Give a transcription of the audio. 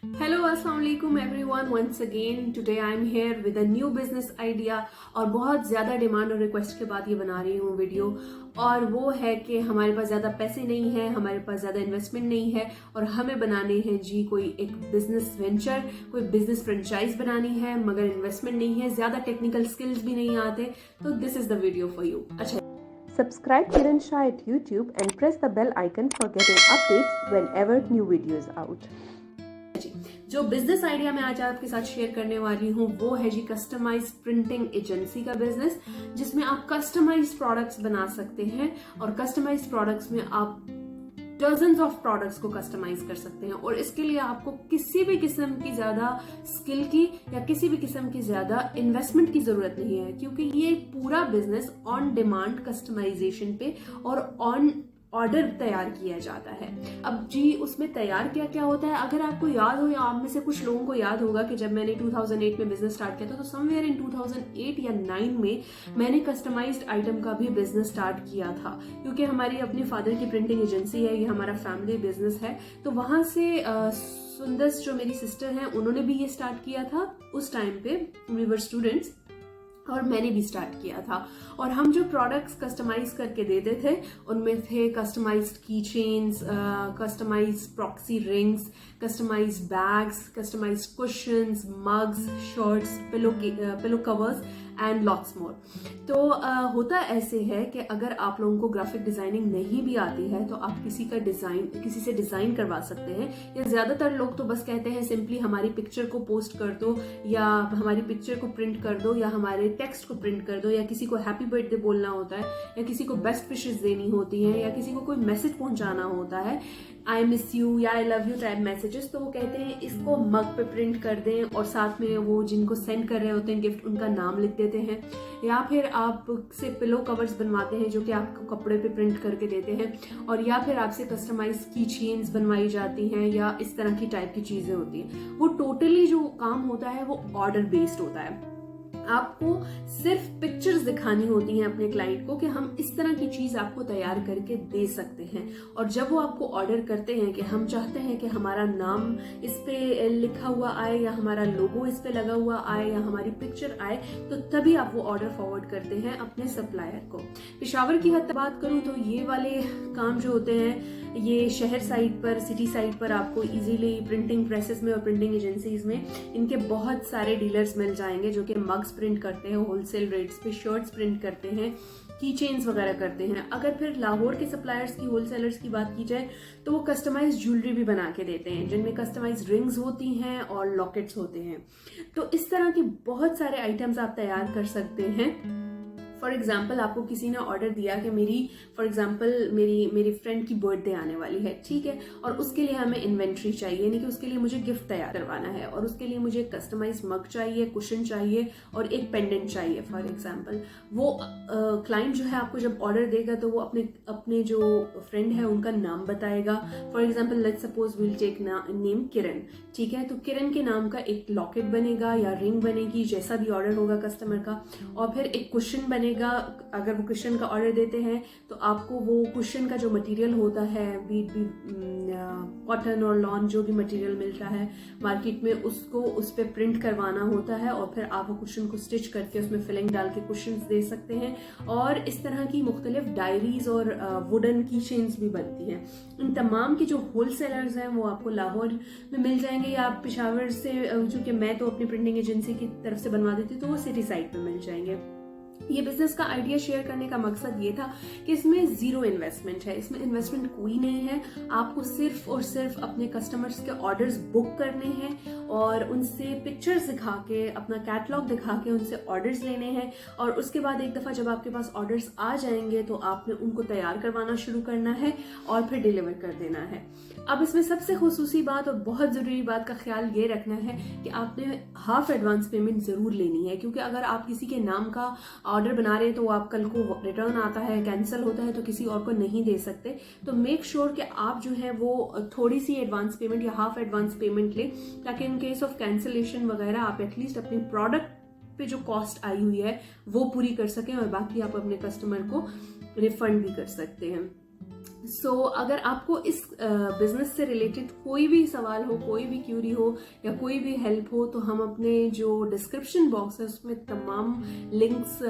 Hello अस्सलाम वालेकुम everyone, once again today I am here with a new business idea. और बहुत ज़्यादा डिमांड और रिक्वेस्ट के बाद ये बना रही हूँ वीडियो। और वो है कि हमारे पास ज़्यादा पैसे नहीं है, हमारे पास ज़्यादा इन्वेस्टमेंट नहीं है और हमें बनाने हैं जी कोई एक बिजनेस वेंचर, कोई बिजनेस फ्रेंचाइज बनानी है, मगर इन्वेस्टमेंट नहीं है, ज़्यादा टेक्निकल स्किल्स भी नहीं आते। तो this is the video for you. अच्छा, Subscribe Kiran Shah at YouTube and press the bell icon for getting updates whenever new videos out. जो बिजनेस आइडिया मैं आज आपके साथ शेयर करने वाली हूँ वो है जी कस्टमाइज प्रिंटिंग एजेंसी का बिजनेस, जिसमें आप कस्टमाइज प्रोडक्ट्स बना सकते हैं। और कस्टमाइज प्रोडक्ट्स में आप डजन्स ऑफ प्रोडक्ट्स को कस्टमाइज कर सकते हैं। और इसके लिए आपको किसी भी किस्म की ज्यादा स्किल की या किसी भी किस्म की ज्यादा इन्वेस्टमेंट की जरूरत नहीं है, क्योंकि ये पूरा बिजनेस ऑन डिमांड कस्टमाइजेशन पे और ऑन ऑर्डर तैयार किया जाता है। अब जी उसमें तैयार क्या क्या होता है, अगर आपको याद हो या आप में से कुछ लोगों को याद होगा कि जब मैंने 2008 में बिजनेस स्टार्ट किया था, तो समवेयर इन 2008 या 9 में मैंने कस्टमाइज्ड आइटम का भी बिजनेस स्टार्ट किया था, क्योंकि हमारी अपने फादर की प्रिंटिंग एजेंसी है, ये हमारा फैमिली बिजनेस है। तो वहां से सुंदस जो मेरी सिस्टर हैं उन्होंने भी ये स्टार्ट किया था। उस टाइम पे वी वर स्टूडेंट्स और मैंने भी स्टार्ट किया था। और हम जो प्रोडक्ट्स कस्टमाइज करके देते थे उनमें थे कस्टमाइज्ड की chains, customised proxy rings, customised bags, customised cushions, mugs, shirts, pillow covers and lots more. तो होता ऐसे है कि अगर आप लोगों को ग्राफिक डिजाइनिंग नहीं भी आती है तो आप किसी से डिजाइन करवा सकते हैं। या ज्यादातर लोग तो बस कहते हैं सिंपली हमारी पिक्चर को पोस्ट कर दो, या हमारी पिक्चर को प्रिंट कर दो, या हमारे टेक्स्ट को प्रिंट कर दो, या किसी को हैप्पी बर्थडे बोलना होता है, या किसी को बेस्ट विशेस देनी होती है, या किसी को कोई मैसेज पहुंचाना होता है, आई मिस यू या I love you type messages, तो वो कहते हैं इसको मग पे प्रिंट कर दें और साथ में वो जिनको सेंड कर रहे होते हैं गिफ्ट उनका नाम लिख देते हैं। या फिर आप से पिलो कवर्स बनवाते हैं जो कि आपको कपड़े पे प्रिंट करके देते हैं। और या फिर आपसे कस्टमाइज की चेन्स बनवाई जाती हैं, या इस तरह की टाइप की चीजें होती हैं। वो टोटली जो काम होता है वो ऑर्डर बेस्ड होता है। आपको सिर्फ पिक्चर्स दिखानी होती हैं अपने क्लाइंट को कि हम इस तरह की चीज आपको तैयार करके दे सकते हैं। और जब वो आपको ऑर्डर करते हैं कि हम चाहते हैं कि हमारा नाम इस पे लिखा हुआ आए, या हमारा लोगो इस पे लगा हुआ आए, या हमारी पिक्चर आए, तो तभी आप वो ऑर्डर फॉरवर्ड करते हैं अपने सप्लायर को। पेशावर की हद तक बात करूं तो ये वाले काम जो होते हैं ये शहर साइड पर, सिटी साइड पर आपको इजीली प्रिंटिंग प्रेसेस में और प्रिंटिंग एजेंसीज में इनके बहुत सारे डीलर्स मिल जाएंगे जो कि मग्स प्रिंट करते हैं होलसेल रेट्स पे, शर्ट्स प्रिंट करते हैं, की चेन्स वगैरह करते हैं। अगर फिर लाहौर के सप्लायर्स की, होलसेलर्स की बात की जाए तो वो कस्टमाइज ज्वेलरी भी बना के देते हैं, जिनमें कस्टमाइज रिंग्स होती हैं और लॉकेट्स होते हैं। तो इस तरह के बहुत सारे आइटम्स आप तैयार कर सकते हैं। फॉर एग्जाम्पल आपको किसी ने ऑर्डर दिया कि मेरी फ्रेंड की बर्थडे आने वाली है, ठीक है, और उसके लिए हमें इन्वेंट्री चाहिए, यानी कि उसके लिए मुझे गिफ्ट तैयार करवाना है, और उसके लिए मुझे कस्टमाइज मग चाहिए, कुशन चाहिए और एक पेंडेंट चाहिए। फॉर एग्जाम्पल वो क्लाइंट जो है आपको जब ऑर्डर देगा तो वो अपने जो फ्रेंड है उनका नाम बताएगा। For example let's suppose will take name Kiran, ठीक है, तो किरण के नाम का एक लॉकेट बनेगा या रिंग बनेगी, जैसा भी ऑर्डर होगा कस्टमर का। और फिर एक कुशन बनेगा। अगर वो कुशन का ऑर्डर देते हैं तो आपको वो कुशन का जो मटेरियल होता है, कॉटन और लॉन जो भी मटेरियल मिल रहा है मार्केट में, उसको उस पे प्रिंट करवाना होता है। और फिर आप वो कुशन को स्टिच करके उसमें फिलिंग डाल के कुशन दे सकते हैं। और इस तरह की मुख्तलिफ डायरीज और वुडन की चेन्स भी बनती हैं। इन तमाम की जो होलसेलर्स हैं वो आपको लाहौर में मिल जाएंगे, या आप पेशावर से, चूंकि मैं तो अपनी प्रिंटिंग एजेंसी की तरफ से बनवा देती तो वो सिटी साइड पे मिल जाएंगे। ये बिजनेस का आइडिया शेयर करने का मकसद ये था कि इसमें जीरो इन्वेस्टमेंट है, इसमें इन्वेस्टमेंट कोई नहीं है। आपको सिर्फ और सिर्फ अपने कस्टमर्स के ऑर्डर्स बुक करने हैं और उनसे पिक्चर्स दिखा के, अपना कैटलॉग दिखा के उनसे ऑर्डर्स लेने हैं। और उसके बाद एक दफा जब आपके पास ऑर्डर्स आ जाएंगे तो आपने उनको तैयार करवाना शुरू करना है और फिर डिलीवर कर देना है। अब इसमें सबसे खुसूसी बात और बहुत जरूरी बात का ख्याल ये रखना है कि आपने हाफ एडवांस पेमेंट जरूर लेनी है, क्योंकि अगर आप किसी के नाम का ऑर्डर बना रहे हैं तो वो आप कल को रिटर्न आता है, कैंसिल होता है, तो किसी और को नहीं दे सकते। तो मेक श्योर कि आप जो है वो थोड़ी सी एडवांस पेमेंट या हाफ एडवांस पेमेंट लें, ताकि इन केस ऑफ कैंसिलेशन वगैरह आप एटलीस्ट अपनी प्रोडक्ट पे जो कॉस्ट आई हुई है वो पूरी कर सकें और बाकी आप अपने कस्टमर को रिफंड भी कर सकते हैं। अगर आपको इस बिजनेस से रिलेटेड कोई भी सवाल हो, कोई भी क्यूरी हो या कोई भी हेल्प हो, तो हम अपने जो डिस्क्रिप्शन बॉक्स है उसमें तमाम लिंक्स